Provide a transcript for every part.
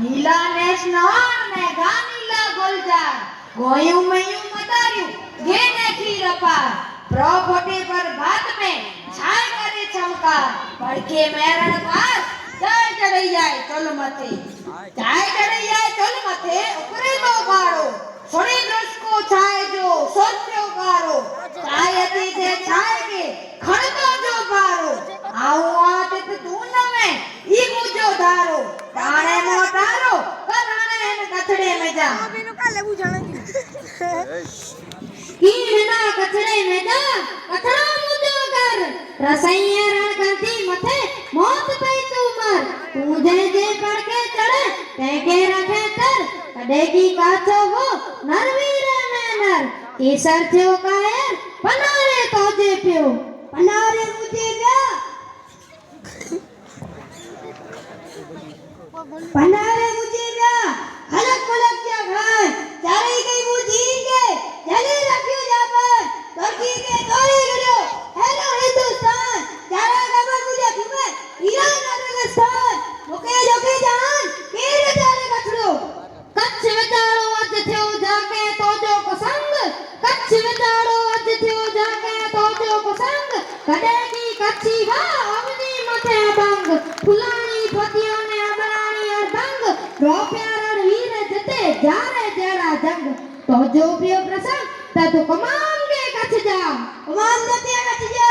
नीला नेश नवान में गानीला गोलजार गोयूं मयूं मदारियूं गेने की रपा प्रॉपर्टी पर बात में छाय करे चमकार पड़के मेरण पास चाय चढ़ी जाए चल मथे चाय चढ़ी जाए चल मथे ऊपरे तो गाड़ो सोनी दृश को छाय जो सोचो गारो चाय अति से छाय के खड़को जो गारो आओ आते तू न में ई मुझो धारो ताणे मोटारो कराने न कचड़े में जा બીનું કા લેવું જાણે कीना कचड़े में जा कचड़ा मुझो कर रसैया रणकंती मथे मौत पे तू मर तुझे जे पड़ के चढ़े ते के रखे तर कडेगी काचो हो नरवीर में नर केसर थयो कायर पनारे तोजे पियो पनारे मुझे जा पनारे मुझे जा हलक पलक जा खाए चारे गई मुझी के जले रखियो जा पर तुर्की के तोड़े गयो हेलो हिंदुस्तान चारा गबर मुझे घूमे ईरान अफगानिस्तान मुके जोके जान केर चारे कछड़ो कच्छ विचारो अज थियो जाके तोजो को संग कच्छ विचारो अज थियो जाके तोजो को संग कडेगी कच्ची वा अवनी मथे बंग फुलानी पतियों ने अबरानी अरदंग रोप्यारण वीर जते जारे जेड़ा जंग तोजो प्रिय प्रसंग तू कमाम के कच्छ जा कमाम जते कच्छ जा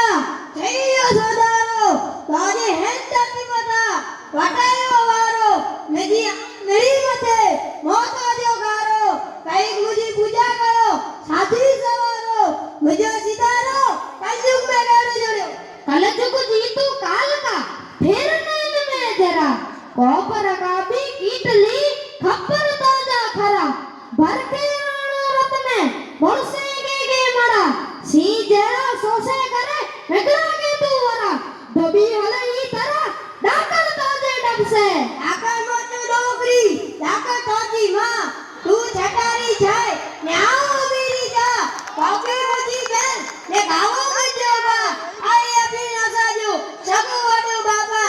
थैयो सोदारो ताजे हेंता पिमता वटायो वारो मेरी मथे मोता जो गारो कई मुझी पूजा करो साधी सवारो मुझे सितारो कलयुग में गारो जोड़ो कलयुग जीतू काल का फिर नैन में जरा कोपर का भी कीटली खप्पर ताजा खरा भर के आनो रत में मुड़से के मड़ा सी जरा सोसे करे निकला के तू वरा दबी हले ही तरह डाकर ताजे डब से डाकर मोचू डोगरी डाकर ताजी मां तू छटारी छाए न्याओ मेरी जा कॉफी मुझी बेन ने गावो गजो बा आई अभी नसा जो सब वडो बाबा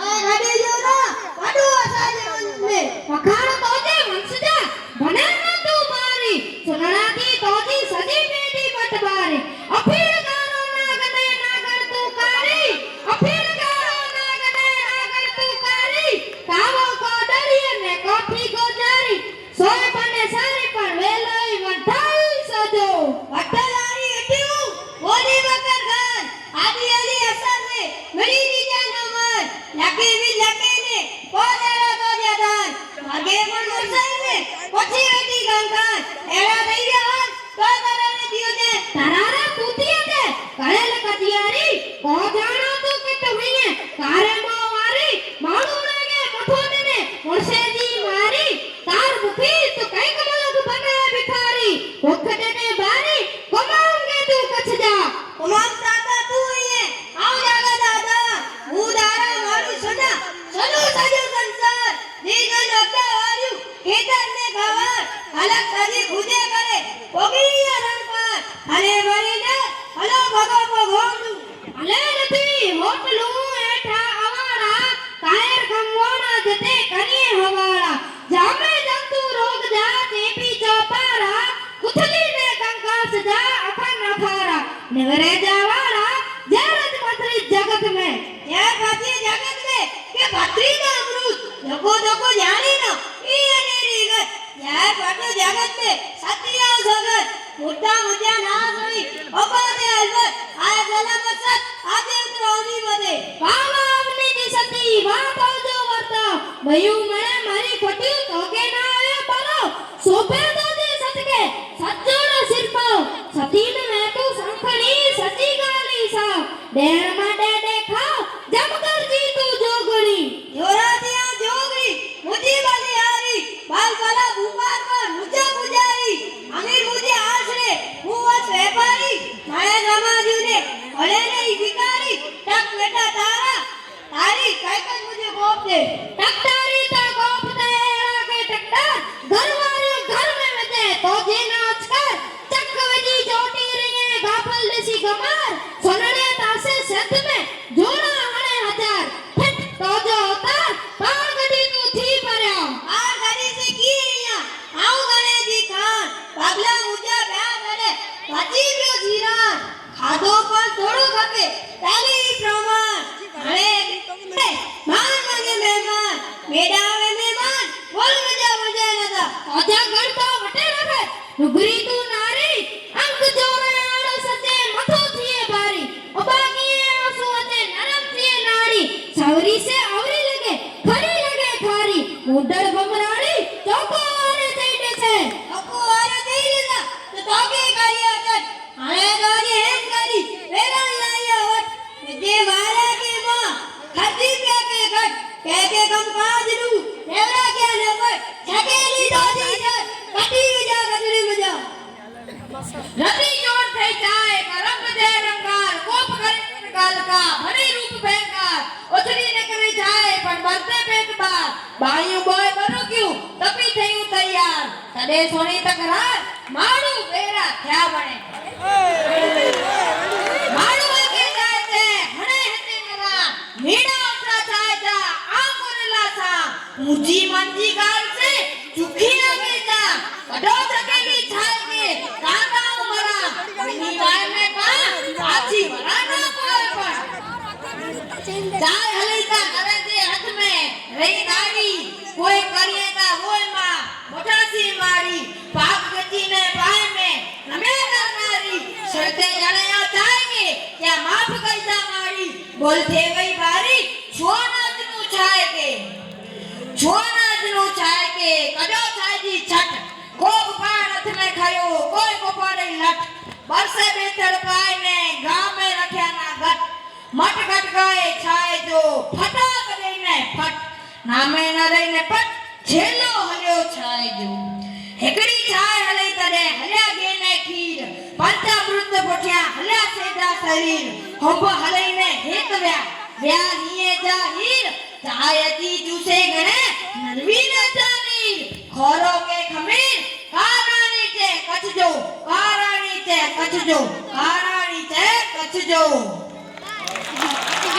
ओए घड़ी जो ना वडो असाजे में पखाड़ तोजे वंश जा बने न तू मारी सुनना की तोजी सजी पेटी पटवारी अफीर गारो नागने नागर तू कारी अफीर गारो नागने नागर तू कारी कावो को डरिए ने कॉफी को जारी सोए बने सारी पर वेलोई वठाई सजो वठलारी एटियो बोली बकर घर आदि अली असर ने मरी दी जानो मर लके भी लके ने कोदेरा तो जदान आगे मन मरसाई ने कोठी वेटी गंगान एड़ा दई जान तो करे ने दियो दे तरारा तूतिया दे कळेल कदियारी को जानो तू कित हुईए कारे मो वारी माणू लागे मठो ने मुर्शे जी मारी तार मुखी तो कई कमलक बने भिखारी भूख देने बारी कमाऊंगे तू कच्छ जा कमाम दादा तू ये आओ जागा दादा मुदारा मारू सुना सुनो सजो संसार दीगन अब्दा वायु केतर ने खबर अलग सजी खुजे करे कोगिया रण पर हले बरी ने हलो भगो भगोंदू हले नथी होटलू एठा अवारा कायर गंगोना जते करिए हवारा जामे जंतु रोग जा चेपी चौपारा कुथली ने कंकास जा अखन अखारा निवरे जावारा जरज मथरी जगत में ये खाती जगत में के भत्री का अमृत जको जको जानी न ई अनेरी गत यार पटो जगत में सत्रिया जगत मुद्दा मुद्दा ना सुनी बाबा दे अलबत आय सलामत सत आदे उतरौनी बदे बाबा अपनी की सती बात हो जो वर्ता मयू मैं मारी फटी तो के ना आया पारो सोपे तो दे सत के सज्जोड़ा सिर पाओ सती में तो संखणी सती गाली सा डेर माडे देखा जब कर जी तू जोगड़ी जोरा दिया जोगड़ी मुझी वाली हारी बाल वाला बुमार पर मुझे पुजारी अमीर मुझे आश्रे मुवस व्यापारी मारे समाजू ने भले नहीं भिखारी टक बेटा तारा तारी काय मुझे बोप दे टक तारी ता ઉંદર બમરાડી ચોકો આરે થઈ છે અકો આરે થઈ લીધા તો તોકે કાર્ય કર આને ગાડી હેમ ગાડી વેરા લાયા વટ જે વારા કે માં ખતી પે કે ઘટ કે કમ કાજ નું દેવરા કે ન પર છકેલી દાદી છે કટી વિજા કટરી વિજા રતિ જોર થઈ જાય કરમ દે રંગાર કોપ કરી ગાલ કા ભરી રૂપ ભેંકાર ઓથરી ને કરી જાય પણ બરતે પેટ બાર બાયું બોય બનો ક્યું તપી થયું તૈયાર તડે સોની તકરાર માડું બેરા થયા બને માડું વાગે જાય છે હણે હતે કરા મીડા ઓસરા જાય જા આ કોરેલા સા ઊંચી મંજી ગાલ છે ચુખી આગે જા કડો થકેલી છાય કે કાકા ઉમરા ની વાય મે કા આછી વરા ના કોઈ પણ ચાલ હલીતા કરે દે હાથ મે રહી ગાડી કોઈ કરીએ તા બોલ માં મોટાસી મારી પાપ ગતિ ને પાય મે નમે કરનારી શરતે જણ્યા જાય કે ત્યાં માફ કઈતા મારી બોલ થે ગઈ બારી છોનાજ નું છાય કે છોનાજ નું છાય કે કડો છાજી છટ કોપ પાન હાથ મે ખાયો કોઈ કોપાડે લટ બરસે બેતડ પાય ને ગામે રખ્યા ના ગટ મટ ગટ ગए છાય જો ફટા કરે ને ફટ નામે ન રહીને પટ છેલ્લો હલ્યો છાય જો હેકડી છાય હલે તને હલ્યા ગે ને ખીર પંચામૃત પોઠ્યા હલ્યા સેદા શરીર હોંબ હલઈને હેતવ્યા વ્યા નીએ જાહીર ચાયતી ચૂસે ગણે નરવી ન જાનીર ખોરો કે ખમીર કારાણી છે કચ્છ જો કારાણી છે કચ્છ જો કારાણી છે કચ્છ જો